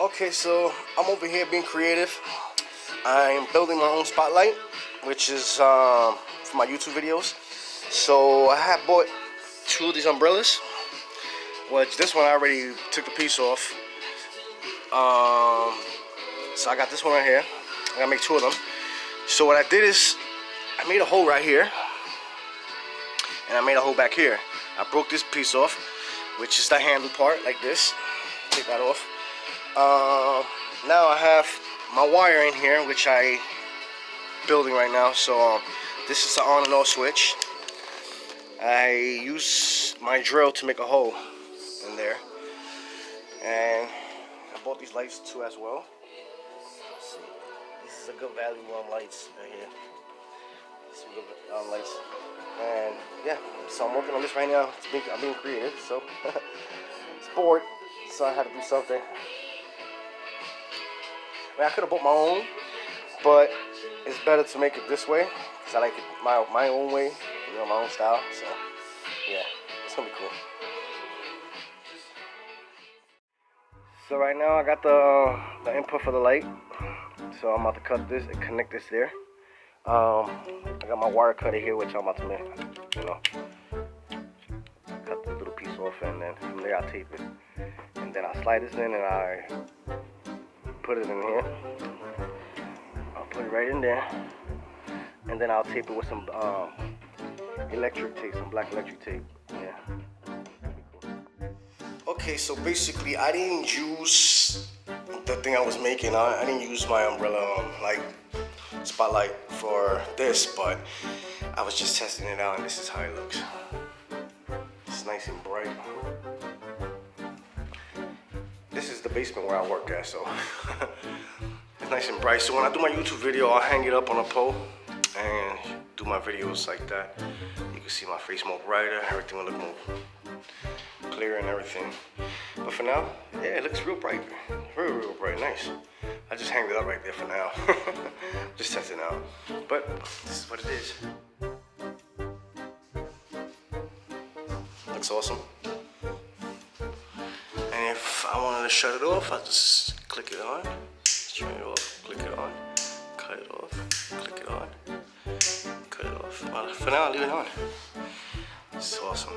Okay, so I'm over here being creative. I'm building my own spotlight, which is for my YouTube videos. So I have bought two of these umbrellas. Which this one I already took the piece off. So I got this one right here. I gotta make two of them. So what I did is I made a hole right here, and I made a hole back here. I broke this piece off, which is the handle part, like this. Take that off. Now I have my wire in here, which I building right now. So this is the on and off switch. I use my drill to make a hole in there, and I bought these lights too as well. Let's see, this is a good value on lights right here. Some good lights, and yeah. So I'm working on this right now. I'm being creative, so it's bored, so I had to do something. I mean, I could have bought my own, but it's better to make it this way because I like it my own way, you know, my own style. So yeah, it's gonna be cool. So right now I got the input for the light, so I'm about to cut this and connect this there. I got my wire cutter here, which I'm about to, you know, cut the little piece off, and then from there I'll tape it, and then I'll slide this in and I put it in here. I'll put it right in there, and then I'll tape it with some electric tape, some black electric tape. Yeah. Okay, so basically I didn't use the thing I was making. I didn't use my umbrella like spotlight for this, but I was just testing it out, and this is how it looks. It's nice and bright. This is the basement where I work at, so it's nice and bright. So when I do my YouTube video, I'll hang it up on a pole and do my videos like that. You can see my face more brighter, everything will look more clear and everything. But for now, yeah, it looks real bright, real bright, nice. I just hanged it up right there for now. Just testing it out. But this is what it is. Looks awesome. And if I wanted to shut it off, I just click it on, turn it off, click it on, cut it off, click it on, cut it off. Well, for now, I'll leave it on. It's awesome.